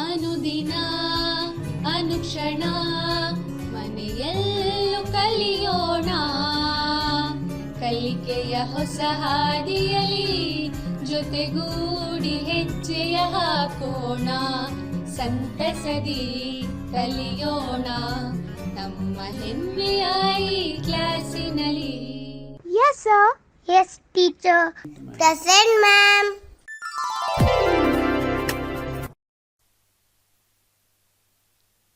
ಅನುದಿನ ಅನುಕ್ಷಣ ಮನೆಯಲ್ಲೂ ಕಲಿಯೋಣ, ಕಲಿಕೆಯ ಹೊಸ ಹಾದಿಯಲಿ ಜೊತೆಗೂಡಿ ಹೆಜ್ಜೆಯ ಹಾಕೋಣ, ಸಂತಸದಿ ಕಲಿಯೋಣ ನಮ್ಮ ಹೆಮ್ಮೆಯ ಈ ಕ್ಲಾಸಿನಲ್ಲಿ. Yes, sir. Yes, teacher. Present, ma'am.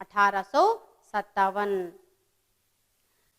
1857।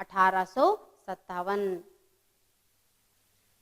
1857।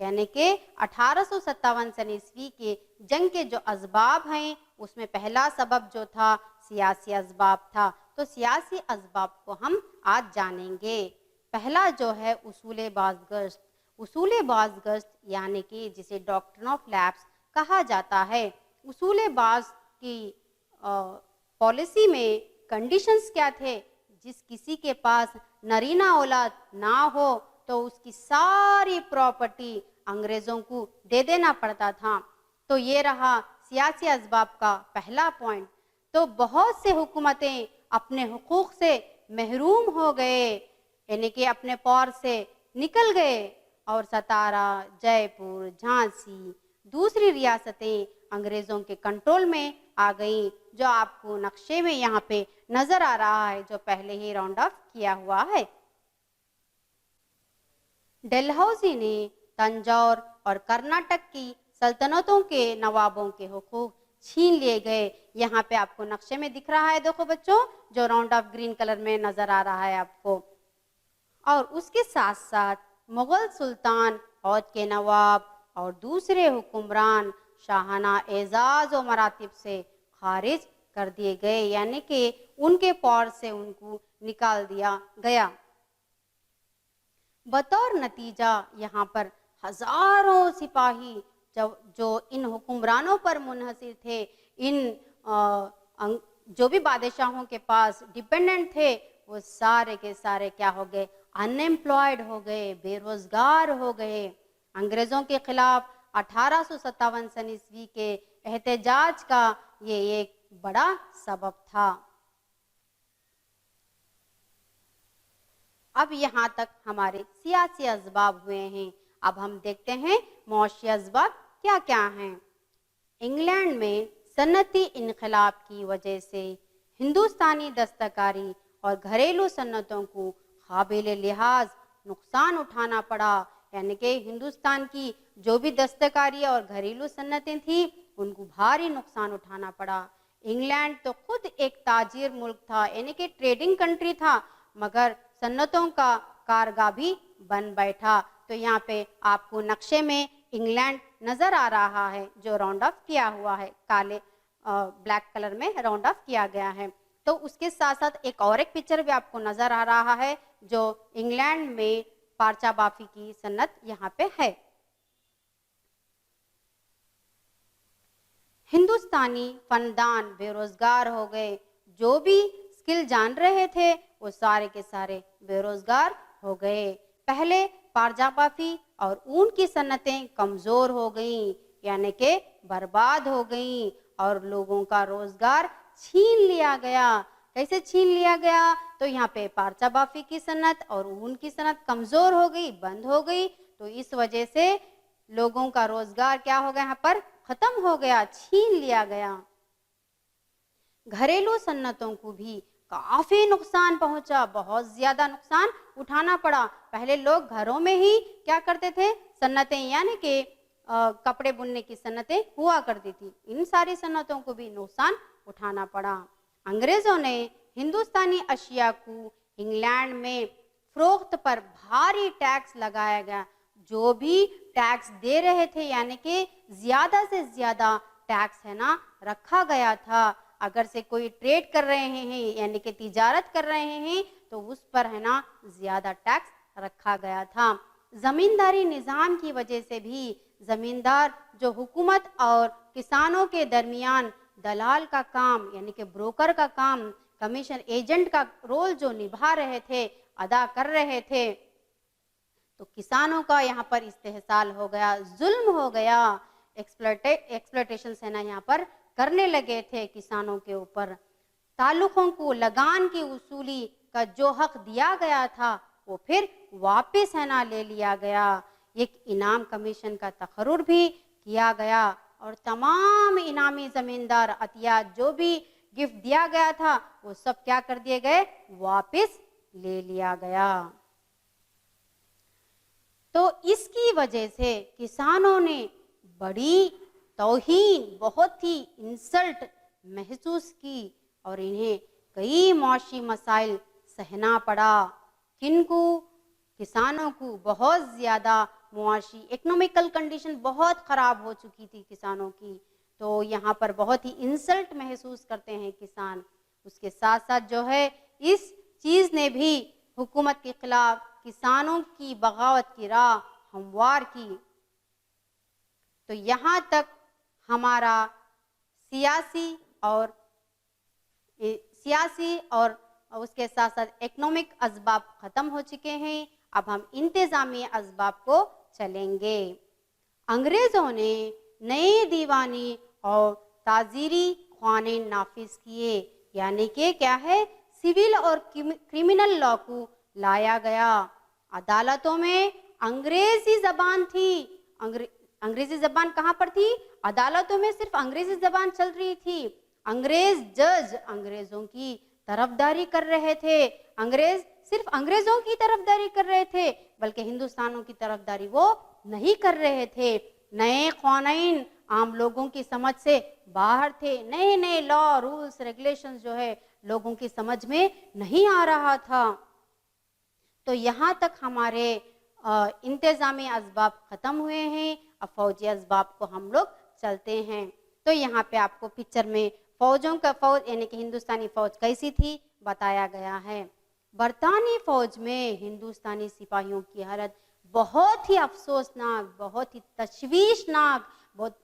یعنی کہ 1857 سن عیسوی کے جنگ کے جو اسباب ہیں اس میں پہلا سبب جو تھا سیاسی اسباب تھا. تو سیاسی اسباب کو ہم آج جانیں گے. پہلا جو ہے اصول بازگشت. اصول بازگشت یعنی کہ جسے ڈاکٹرن آف لیپس کہا جاتا ہے. اصول باز کی پالیسی میں کنڈیشنز کیا تھے؟ جس کسی کے پاس نرینہ اولاد نہ ہو تو اس کی ساری پراپرٹی انگریزوں کو دے دینا پڑتا تھا. تو یہ رہا سیاسی اسباب کا پہلا پوائنٹ. تو بہت سے حکومتیں اپنے حقوق سے محروم ہو گئے، یعنی کہ اپنے پور سے نکل گئے، اور ستارہ، جے پور، جھانسی، دوسری ریاستیں انگریزوں کے کنٹرول میں آ گئیں، جو آپ کو نقشے میں یہاں پہ نظر آ رہا ہے، جو پہلے ہی راؤنڈ آف کیا ہوا ہے. ڈلہوزی نے تنجور اور کرناٹک کی سلطنتوں کے نوابوں کے حقوق چھین لیے گئے. یہاں پہ آپ کو نقشے میں دکھ رہا ہے، دیکھو بچوں، جو راؤنڈ آف گرین کلر میں نظر آ رہا ہے آپ کو. اور اس کے ساتھ ساتھ مغل سلطان، فوج کے نواب اور دوسرے حکمران شاہانہ اعزاز و مراتب سے خارج کر دیے گئے، یعنی کہ ان کے پور سے ان کو نکال دیا گیا. بطور نتیجہ یہاں پر ہزاروں سپاہی جو ان حکمرانوں پر منحصر تھے، جو بھی بادشاہوں کے پاس ڈیپینڈنٹ تھے، وہ سارے کے سارے کیا ہو گئے؟ ان ایمپلائڈ ہو گئے، بے روزگار ہو گئے. انگریزوں کے خلاف 1857 سن عیسوی کے احتجاج کا یہ ایک بڑا سبب تھا. اب یہاں تک ہمارے سیاسی اسباب ہوئے ہیں. اب ہم دیکھتے ہیں معاشی اسباب کیا کیا ہیں. انگلینڈ میں صنعتی انقلاب کی وجہ سے ہندوستانی دستکاری اور گھریلو صنعتوں کو قابل لحاظ نقصان اٹھانا پڑا، یعنی کہ ہندوستان کی جو بھی دستکاری اور گھریلو صنعتیں تھیں ان کو بھاری نقصان اٹھانا پڑا. انگلینڈ تو خود ایک تاجر ملک تھا، یعنی کہ ٹریڈنگ کنٹری تھا، مگر صنعتوں کا کارگاہ بھی بن بیٹھا. تو یہاں پہ آپ کو نقشے میں انگلینڈ نظر آ رہا ہے، جو راؤنڈ آف کیا ہوا ہے، کالے بلیک کلر میں راؤنڈ آف کیا گیا ہے. تو اس کے ساتھ ساتھ ایک اور ایک پکچر بھی آپ کو نظر آ رہا ہے، جو انگلینڈ میں پارچہ بافی کی صنعت یہاں پہ ہے. ہندوستانی فنڈان بے روزگار ہو گئے. جو بھی اسکل جان رہے تھے وہ سارے کے سارے بے روزگار ہو گئے. پہلے پارچہ بافی اور اون کی صنعتیں کمزور ہو گئیں، یعنی کہ برباد ہو گئیں، اور لوگوں کا روزگار چھین لیا گیا. کیسے چھین لیا گیا؟ تو یہاں پہ پارچہ بافی کی صنعت اور اون کی صنعت کمزور ہو گئی، بند ہو گئی. تو اس وجہ سے لوگوں کا روزگار کیا ہو گیا؟ یہاں پر ختم ہو گیا، چھین لیا گیا. گھریلو صنعتوں کو بھی کافی نقصان پہنچا، بہت زیادہ نقصان اٹھانا پڑا. پہلے لوگ گھروں میں ہی کیا کرتے تھے؟ صنعتیں، یعنی کہ کپڑے بننے کی صنعتیں ہوا کرتی تھی. ان ساری صنعتوں کو بھی نقصان اٹھانا پڑا. انگریزوں نے ہندوستانی اشیاء کو انگلینڈ میں فروخت پر بھاری ٹیکس لگایا گیا. جو بھی ٹیکس دے رہے تھے، یعنی کہ زیادہ سے زیادہ ٹیکس ہے نا رکھا گیا تھا. اگر سے کوئی ٹریڈ کر رہے ہیں، یعنی کہ تجارت کر رہے ہیں، تو اس پر ہے نا زیادہ ٹیکس رکھا گیا تھا. زمینداری نظام کی وجہ سے بھی زمیندار جو حکومت اور کسانوں کے درمیان دلال کا کام، یعنی کہ بروکر کا کام، کمیشن ایجنٹ کا رول جو نبھا رہے تھے، ادا کر رہے تھے، تو کسانوں کا یہاں پر استحصال ہو گیا، ظلم ہو گیا. ایکسپلوٹیشن سے نا یہاں پر کرنے لگے تھے کسانوں کے اوپر. تعلقوں کو لگان کی وصولی کا جو حق دیا گیا تھا وہ پھر واپس ہے نا لے لیا گیا. ایک انعام کمیشن کا تقرر بھی کیا گیا، اور تمام انعامی زمیندار عطیات جو بھی گفٹ دیا گیا تھا وہ سب کیا کر دیے گئے؟ واپس لے لیا گیا. تو اس کی وجہ سے کسانوں نے بڑی توہین، بہت ہی انسلٹ محسوس کی، اور انہیں کئی معاشی مسائل سہنا پڑا. کن کو؟ کسانوں کو بہت زیادہ معاشی اکنومیکل کنڈیشن بہت خراب ہو چکی تھی کسانوں کی، تو یہاں پر بہت ہی انسلٹ محسوس کرتے ہیں کسان۔ اس کے ساتھ ساتھ جو ہے اس چیز نے بھی حکومت کے خلاف کسانوں کی بغاوت کی راہ ہموار کی۔ تو یہاں تک ہمارا سیاسی اور اس کے ساتھ ساتھ اکنامک اسباب ختم ہو چکے ہیں۔ اب ہم انتظامی اسباب کو چلیں گے۔ انگریزوں نے نئے دیوانی اور تعزیری قوانین نافذ کیے، یعنی کہ کیا ہے، سول اور کرمنل لا کو لایا گیا۔ عدالتوں میں انگریزی زبان تھی۔ انگریزی زبان کہاں پر تھی؟ عدالتوں میں صرف انگریزی زبان چل رہی تھی۔ انگریز جج انگریزوں کی طرفداری کر رہے تھے، انگریز صرف انگریزوں کی طرفداری کر رہے تھے، بلکہ ہندوستانوں کی طرفداری وہ نہیں کر رہے تھے۔ نئے قوانین عام لوگوں کی سمجھ سے باہر تھے، نئے نئے لا، رولز، ریگولیشنز جو ہے لوگوں کی سمجھ میں نہیں آ رہا تھا۔ تو یہاں تک ہمارے انتظامی اسباب ختم ہوئے ہیں۔ اب فوجی اسباب کو ہم لوگ چلتے ہیں۔ تو یہاں پہ آپ کو پکچر میں فوج یعنی کہ ہندوستانی فوج کیسی تھی بتایا گیا ہے۔ برطانوی فوج میں ہندوستانی سپاہیوں کی حالت بہت ہی افسوسناک، بہت ہی تشویشناک،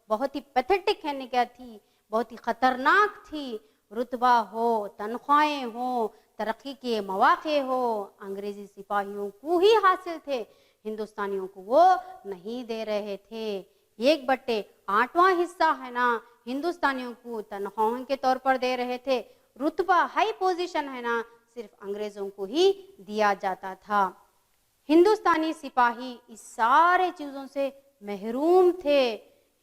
بہت ہی پیتھیٹک ہے، کیا تھی، بہت ہی خطرناک تھی۔ رتبہ ہو، تنخواہیں ہوں، ترقی کے مواقع ہو، انگریزی سپاہیوں کو ہی حاصل تھے، ہندوستانیوں کو وہ نہیں دے رہے تھے۔ 1/8واں حصہ ہے نا ہندوستانیوں کو تنخواہوں کے طور پر دے رہے تھے، رتبہ ہائی پوزیشن ہے نا صرف انگریزوں کو ہی دیا جاتا تھا۔ ہندوستانی سپاہی اس سارے چیزوں سے محروم تھے۔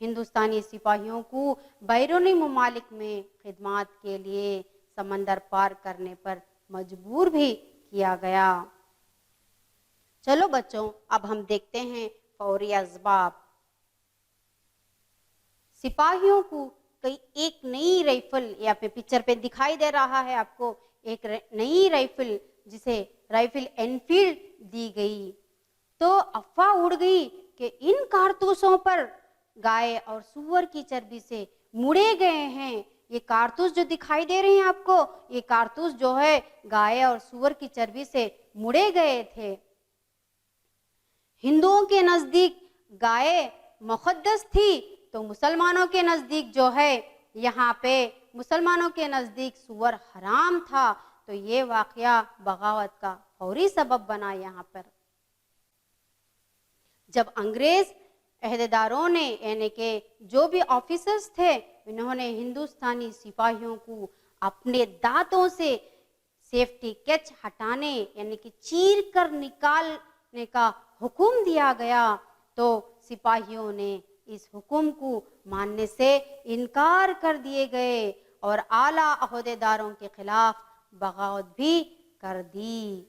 ہندوستانی سپاہیوں کو بیرونی ممالک میں خدمات کے لیے سمندر پار کرنے پر مجبور بھی کیا گیا۔ چلو بچوں، اب ہم دیکھتے ہیں فوری اسباب۔ سپاہیوں کو ایک نئی رائفل، یا پہ پکچر پہ دکھائی دے رہا ہے آپ کو، ایک نئی رائفل جسے رائفل انفیلڈ دی گئی۔ تو افواہ اڑ گئی کہ ان کارتوسوں پر گائے اور سور کی چربی سے مڑے گئے ہیں۔ یہ کارتوس جو دکھائی دے رہے ہیں آپ کو، یہ کارتوس جو ہے گائے اور سور کی چربی سے مڑے گئے تھے۔ ہندوؤں کے نزدیک گائے مقدس تھی، تو مسلمانوں کے نزدیک جو ہے یہاں پہ مسلمانوں کے نزدیک سور حرام تھا۔ تو یہ واقعہ بغاوت کا فوری سبب بنا۔ یہاں پر جب انگریز عہدیداروں نے، یعنی کہ جو بھی آفیسرز تھے، انہوں نے ہندوستانی سپاہیوں کو اپنے دانتوں سے سیفٹی کیچ ہٹانے، یعنی کہ چیر کر نکالنے کا حکم دیا گیا، تو سپاہیوں نے اس حکم کو ماننے سے انکار کر دیے گئے اور اعلیٰ عہدیداروں کے خلاف بغاوت بھی کر دی۔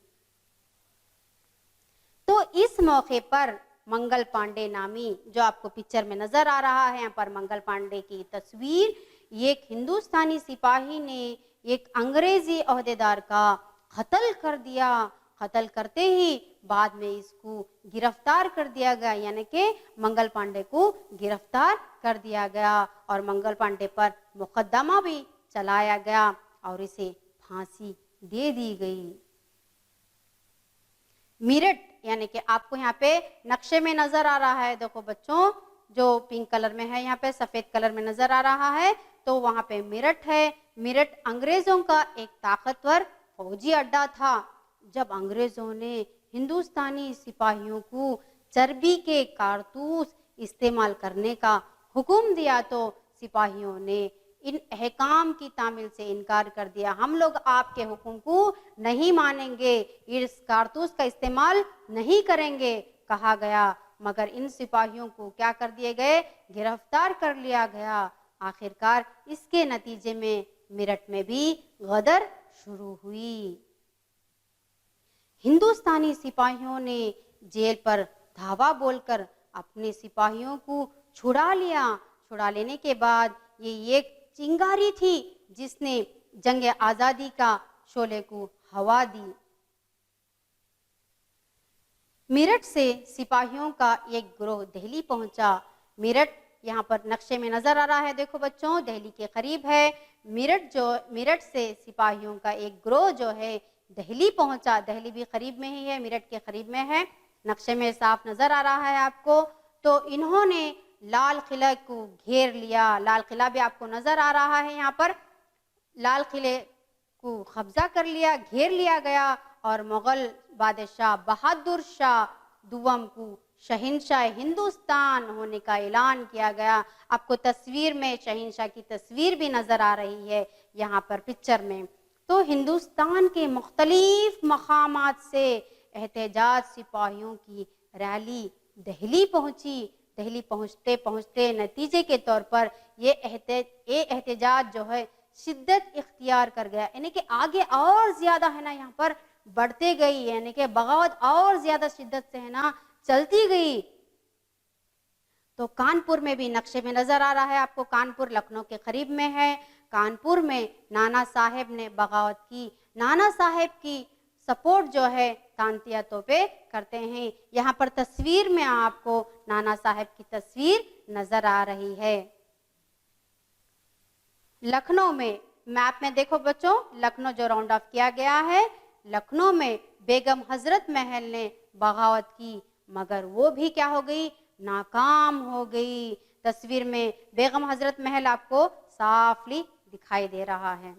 تو اس موقع پر منگل پانڈے نامی، جو آپ کو پکچر میں نظر آ رہا ہے یہاں پر منگل پانڈے کی تصویر، یہ ایک ہندوستانی سپاہی نے ایک انگریزی عہدیدار کا قتل کر دیا۔ قتل کرتے ہی بعد میں اس کو گرفتار کر دیا گیا، یعنی کہ منگل پانڈے کو گرفتار کر دیا گیا اور منگل پانڈے پر مقدمہ بھی چلایا گیا اور اسے پھانسی دے دی گئی۔ میرٹھ، یعنی کہ آپ کو یہاں پہ نقشے میں نظر آ رہا ہے، دیکھو بچوں، جو پنک کلر میں ہے، یہاں پہ سفید کلر میں نظر آ رہا ہے، تو وہاں پہ میرٹھ ہے۔ میرٹھ انگریزوں کا ایک طاقتور فوجی اڈا تھا۔ جب انگریزوں نے ہندوستانی سپاہیوں کو چربی کے کارتوس استعمال کرنے کا حکم دیا، تو سپاہیوں نے ان احکام کی تعمیل سے انکار کر دیا۔ ہم لوگ آپ کے حکم کو نہیں مانیں گے، اس کارتوس کا استعمال نہیں کریں گے، کہا گیا۔ مگر ان سپاہیوں کو کیا کر دیے گئے؟ گرفتار کر لیا گیا۔ آخرکار اس کے نتیجے میں میرٹھ میں بھی غدر شروع ہوئی۔ ہندوستانی سپاہیوں نے جیل پر دھاوا بول کر اپنے سپاہیوں کو چھڑا لیا۔ چھڑا لینے کے بعد یہ ایک چنگاری تھی جس نے جنگ آزادی کا شعلے کو ہوا دی۔ میرٹھ سے سپاہیوں کا ایک گروہ دہلی پہنچا. میرٹھ یہاں پر نقشے میں نظر آ رہا ہے, دیکھو بچوں, دہلی کے قریب ہے. میرٹھ سے سپاہیوں کا ایک گروہ جو ہے دہلی پہنچا. دہلی بھی قریب میں ہی ہے, میرٹھ کے قریب میں ہے, نقشے میں صاف نظر آ رہا ہے آپ کو. تو انہوں نے لال قلعہ کو گھیر لیا. لال قلعہ بھی آپ کو نظر آ رہا ہے یہاں پر. لال قلعے کو قبضہ کر لیا, گھیر لیا گیا, اور مغل بادشاہ بہادر شاہ دوم کو شہنشاہ ہندوستان ہونے کا اعلان کیا گیا. آپ کو تصویر میں شہنشاہ کی تصویر بھی نظر آ رہی ہے یہاں پر پکچر میں. تو ہندوستان کے مختلف مقامات سے احتجاج سپاہیوں کی ریلی دہلی پہنچی. دہلی پہنچتے پہنچتے نتیجے کے طور پر یہ احتجاج جو ہے شدت اختیار کر گیا, یعنی کہ آگے اور زیادہ ہے نا یہاں پر بڑھتے گئی, یعنی کہ بغاوت اور زیادہ شدت سے ہے نا چلتی گئی. تو کانپور میں بھی نقشے میں نظر آ رہا ہے آپ کو, کانپور لکھنؤ کے قریب میں ہے. کانپور میں نانا صاحب نے بغاوت کی. نانا صاحب کی سپورٹ جو ہے تانتیا توپے کرتے ہیں. یہاں پر تصویر میں آپ کو نانا صاحب کی تصویر نظر آ رہی ہے. لکھنؤ میں میپ میں دیکھو بچوں, لکھنؤ جو راؤنڈ آف کیا گیا ہے, لکھنؤ میں بیگم حضرت محل نے بغاوت کی, مگر وہ بھی کیا ہو گئی, ناکام ہو گئی. تصویر میں بیگم حضرت محل آپ کو صافلی دکھائی دے رہا ہے.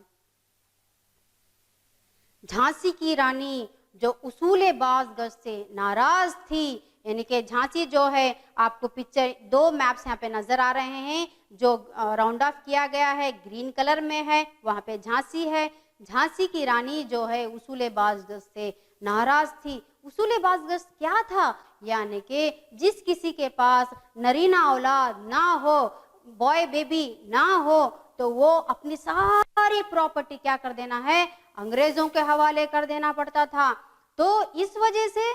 جھانسی کی رانی جو اصول باز گشت سے ناراض تھی, یعنی کہ جھانسی جو ہے آپ کو پکچر دو میپس یہاں پہ نظر آ رہے ہیں, جو راؤنڈ آف کیا گیا ہے گرین کلر میں ہے, وہاں پہ جھانسی ہے. جھانسی کی رانی جو ہے اصول باز گشت سے ناراض تھی. اصول باز گشت کیا تھا, یعنی کہ جس کسی کے پاس نرینہ اولاد نہ ہو, بوائے بیبی نہ ہو, تو وہ اپنی ساری پراپرٹی کیا کر دینا ہے, انگریزوں کے حوالے کر دینا پڑتا تھا. تو اس وجہ سے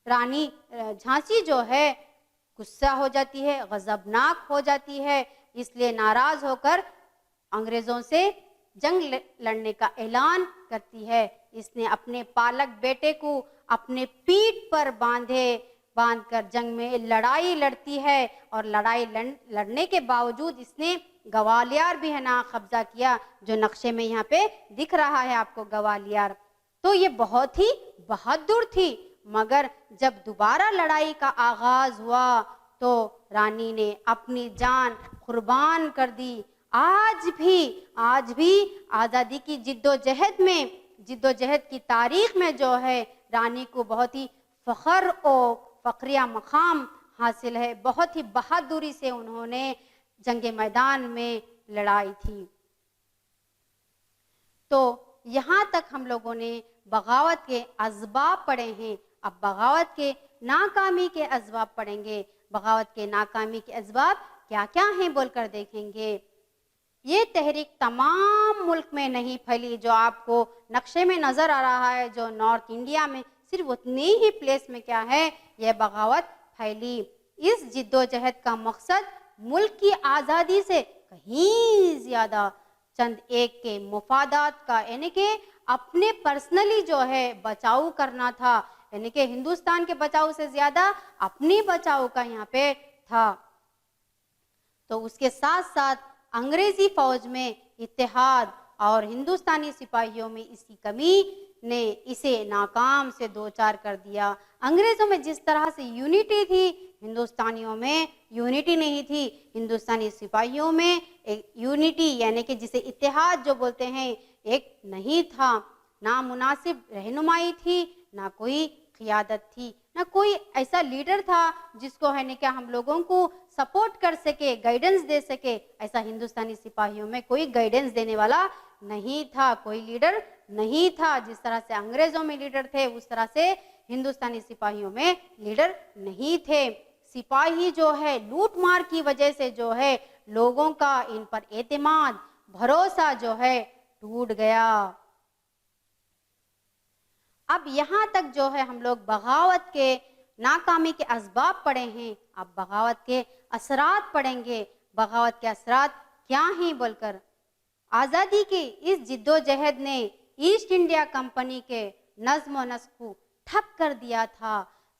رانی جھانسی جو ہے غصہ ہو جاتی ہے, غضبناک ہو جاتی ہے, اس لیے ناراض ہو کر انگریزوں سے جنگ لڑنے کا اعلان کرتی ہے. اس نے اپنے پالک بیٹے کو اپنے پیٹھ پر باندھ کر جنگ میں لڑائی لڑتی ہے, اور لڑائی لڑنے کے باوجود اس نے گوالیار بھی ہے نا قبضہ کیا, جو نقشے میں یہاں پہ دکھ رہا ہے آپ کو گوالیار. تو یہ بہت ہی بہادر تھی, مگر جب دوبارہ لڑائی کا آغاز ہوا تو رانی نے اپنی جان قربان کر دی. آج بھی آزادی کی جدوجہد کی تاریخ میں جو ہے رانی کو بہت ہی فخر اور فخریہ مقام حاصل ہے. بہت ہی بہادری سے انہوں نے جنگ میدان میں لڑائی تھی. تو یہاں تک ہم لوگوں نے بغاوت کے اسباب پڑھے ہیں. اب بغاوت کے ناکامی کے اسباب پڑھیں گے. بغاوت کے ناکامی کے اسباب کیا کیا ہیں بول کر دیکھیں گے. یہ تحریک تمام ملک میں نہیں پھیلی, جو آپ کو نقشے میں نظر آ رہا ہے, جو نارتھ انڈیا میں صرف اتنی ہی پلیس میں کیا ہے یہ بغاوت پھیلی. اس جدوجہد کا مقصد ملک کی آزادی سے کہیں زیادہ چند ایک کے مفادات کا, یعنی کہ اپنے پرسنلی جو ہے بچاؤ کرنا تھا, یعنی کہ ہندوستان کے بچاؤ سے زیادہ اپنی بچاؤ کا یہاں پہ تھا. تو اس کے ساتھ ساتھ انگریزی فوج میں اتحاد اور ہندوستانی سپاہیوں میں اس کی کمی نے اسے ناکام سے دوچار کر دیا. انگریزوں میں جس طرح سے یونٹی تھی, ہندوستانیوں میں یونٹی نہیں تھی. ہندوستانی سپاہیوں میں ایک یونٹی یعنی کہ جسے اتحاد جو بولتے ہیں ایک نہیں تھا. نہ مناسب رہنمائی تھی, نہ کوئی قیادت تھی, نہ کوئی ایسا لیڈر تھا جس کو ہے کہ ہم لوگوں کو سپورٹ کر سکے, گائیڈنس دے سکے. ایسا ہندوستانی سپاہیوں میں کوئی گائیڈنس دینے والا نہیں تھا, کوئی لیڈر نہیں تھا. جس طرح سے انگریزوں میں لیڈر تھے اس طرح سے ہندوستانی سپاہیوں میں لیڈر نہیں تھے. سپاہی جو ہے لوٹ مار کی وجہ سے جو ہے لوگوں کا ان پر اعتماد بھروسہ جو ہے ٹوٹ گیا. اب یہاں تک جو ہے ہم لوگ بغاوت کے ناکامی کے اسباب پڑھے ہیں. اب بغاوت کے اثرات پڑھیں گے. بغاوت کے اثرات کیا ہیں بول کر. آزادی کی اس جدوجہد نے ایسٹ انڈیا کمپنی کے نظم و نسق کو ٹھپ کر دیا تھا.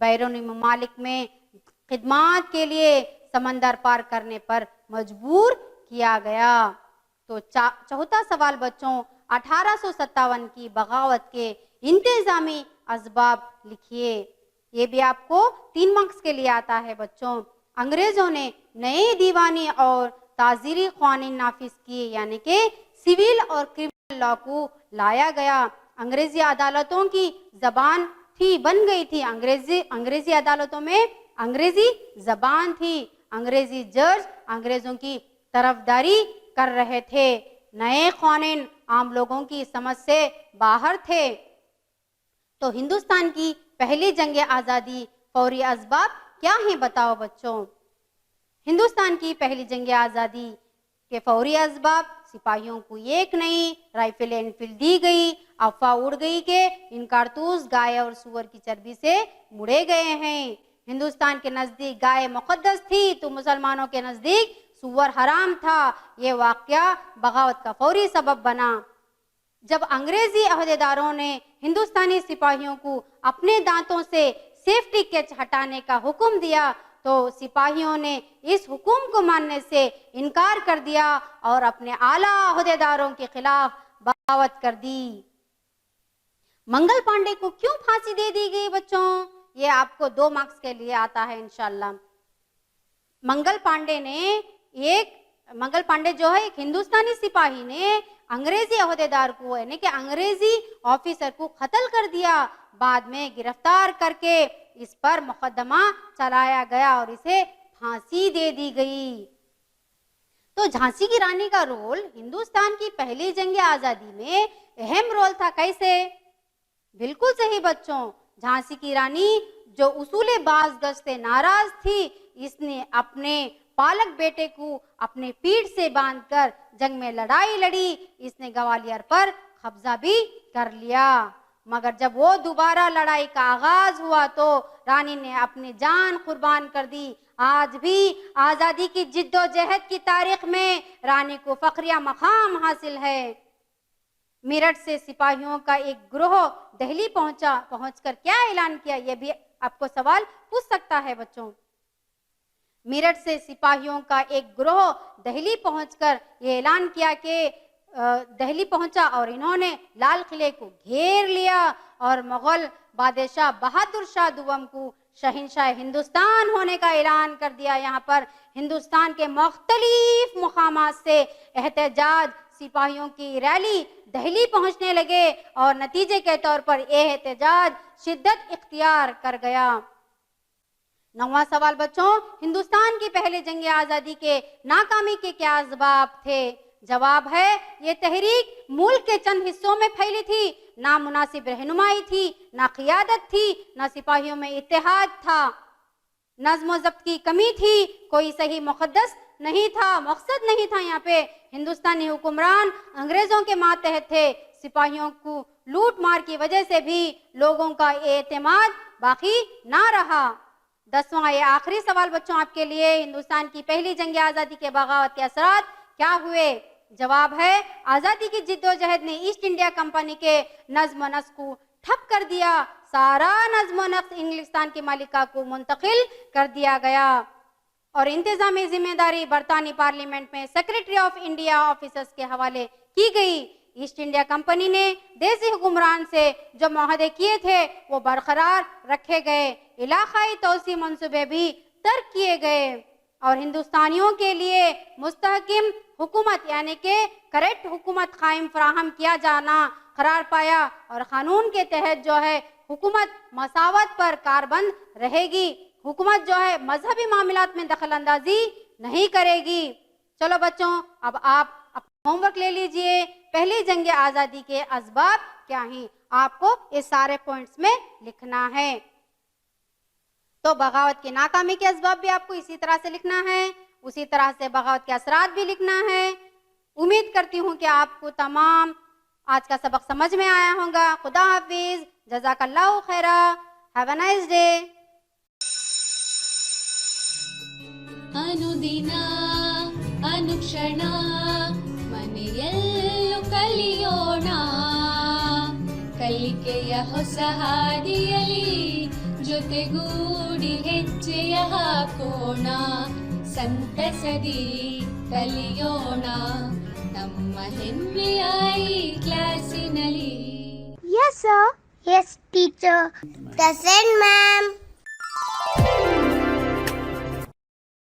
بیرونی ممالک میں خدمات کے لیے سمندر پار کرنے پر مجبور کیا گیا۔ تو چوتھا سوال بچوں، 1857 کی بغاوت کے انتظامی اسباب لکھیے۔ یہ بھی آپ کو 3 مارکس کے لیے آتا ہے بچوں۔ انگریزوں نے نئے دیوانی اور تعزیری قوانین نافذ کیے، یعنی کہ سول اور کرمنل لا کو لایا گیا۔ انگریزی عدالتوں کی زبان تھی، بن گئی تھی، انگریزی عدالتوں میں انگریزی زبان تھی، انگریزی جج انگریزوں کی طرفداری کر رہے تھے، نئے قوانین عام لوگوں کی سمجھ سے باہر تھے۔ تو ہندوستان کی پہلی جنگ آزادی فوری اسباب کیا ہیں بتاؤ بچوں؟ ہندوستان کی پہلی جنگ آزادی کے فوری اسباب، سپاہیوں کو ایک نئی رائفل انفیلڈ دی گئی، افواہ اڑ گئی کہ ان کارتوس گائے اور سور کی چربی سے مڑے گئے ہیں۔ ہندوستان کے نزدیک گائے مقدس تھی تو مسلمانوں کے نزدیک سور حرام تھا۔ یہ واقعہ بغاوت کا فوری سبب بنا۔ جب انگریزی عہدیداروں نے ہندوستانی سپاہیوں کو اپنے دانتوں سے سیفٹی کیچ ہٹانے کا حکم دیا تو سپاہیوں نے اس حکم کو ماننے سے انکار کر دیا اور اپنے اعلیٰ عہدیداروں کے خلاف بغاوت کر دی۔ منگل پانڈے کو کیوں پھانسی دے دی گئی بچوں؟ یہ آپ کو 2 مارکس کے لیے آتا ہے انشاءاللہ۔ منگل پانڈے جو ہے ایک ہندوستانی سپاہی نے انگریزی عہدیدار کو، یعنی کہ انگریزی آفیسر کو قتل کر دیا، بعد میں گرفتار کر کے اس پر مقدمہ چلایا گیا اور اسے پھانسی دے دی گئی۔ تو جھانسی کی رانی کا رول ہندوستان کی پہلی جنگ آزادی میں اہم رول تھا۔ کیسے؟ بالکل صحیح بچوں، جھانسی کی رانی جو اصول باز گشت سے ناراض تھی، اس نے اپنے پالک بیٹے کو اپنے پیٹھ سے باندھ کر جنگ میں لڑائی لڑی، اس نے گوالیار پر قبضہ بھی کر لیا، مگر جب وہ دوبارہ لڑائی کا آغاز ہوا تو رانی نے اپنی جان قربان کر دی۔ آج بھی آزادی کی جد و جہد کی تاریخ میں رانی کو فخریہ مقام حاصل ہے۔ میرٹھ سے سپاہیوں کا ایک گروہ دہلی پہنچ کر کیا اعلان کیا؟ یہ بھی آپ کو سوال پوچھ سکتا ہے بچوں۔ میرٹھ سے سپاہیوں کا ایک گروہ دہلی پہنچ کر یہ اعلان کیا کہ دہلی پہنچا اور انہوں نے لال قلعے کو گھیر لیا اور مغل بادشاہ بہادر شاہ دوم کو شہنشاہ ہندوستان ہونے کا اعلان کر دیا۔ یہاں پر ہندوستان کے مختلف مقامات سے احتجاج سپاہیوں کی ریلی دہلی پہنچنے لگے اور نتیجے کے طور پر یہ احتجاج شدت اختیار کر گیا۔ 9واں سوال بچوں، ہندوستان کی پہلے جنگ آزادی کے ناکامی کے کیا اسباب تھے؟ جواب ہے یہ تحریک ملک کے چند حصوں میں پھیلی تھی، نہ مناسب رہنمائی تھی، نہ قیادت تھی، نہ سپاہیوں میں اتحاد تھا، نظم و ضبط کی کمی تھی، کوئی صحیح مقدس نہیں تھا، مقصد نہیں تھا۔ یہاں پہ ہندوستانی حکمران انگریزوں کے ماتحت تھے، سپاہیوں کو لوٹ مار کی وجہ سے بھی لوگوں کا اعتماد باقی نہ رہا۔ 10واں یہ آخری سوال بچوں آپ کے لیے، ہندوستان کی پہلی جنگ آزادی کے بغاوت کے اثرات کیا ہوئے؟ جواب ہے آزادی کی جد و جہد نے ایسٹ انڈیا کمپنی کے نظم و نسق کو ٹھپ کر دیا، سارا نظم و نسق انگلستان کی ملکہ کو منتقل کر دیا گیا اور انتظامی ذمہ داری برطانوی پارلیمنٹ میں سیکریٹری آف انڈیا آفیسرز کے حوالے کی گئی۔ ایسٹ انڈیا کمپنی نے دیسی حکمران سے جو معاہدے کیے تھے وہ برقرار رکھے گئے، علاقائی توسیع منصوبے بھی ترک کیے گئے اور ہندوستانیوں کے لیے مستحکم حکومت یعنی کہ کریکٹ حکومت قائم فراہم کیا جانا قرار پایا اور قانون کے تحت جو ہے حکومت مساوات پر کاربند رہے گی، حکومت جو ہے مذہبی معاملات میں دخل اندازی نہیں کرے گی۔ چلو بچوں اب آپ اپنا ہوم ورک لے لیجئے، پہلی جنگ آزادی کے اسباب کیا ہیں آپ کو اس سارے پوائنٹس میں لکھنا ہے۔ تو بغاوت کی ناکامی کے اسباب بھی آپ کو اسی طرح سے لکھنا ہے، اسی طرح سے بغاوت کے اثرات بھی لکھنا ہے۔ امید کرتی ہوں کہ آپ کو تمام آج کا سبق سمجھ میں آیا ہوگا۔ خدا حافظ، جزاک اللہ خیرا، ہیو اے نائس ڈے۔ ಅನುದಿನ ಅನುಕ್ಷಣ ಮನೆಯಲ್ಲೂ ಕಲಿಯೋಣ, ಕಲಿಕೆಯ ಹೊಸ ಹಾದಿಯಲ್ಲಿ ಜೊತೆಗೂಡಿ ಹೆಜ್ಜೆಯ ಹಾಕೋಣ, ಸಂತಸದಿ ಕಲಿಯೋಣ ನಮ್ಮ ಹೆಮ್ಮೆಯ ಈ ಕ್ಲಾಸಿನಲ್ಲಿ. Yes, sir. Yes, teacher. Present, ma'am.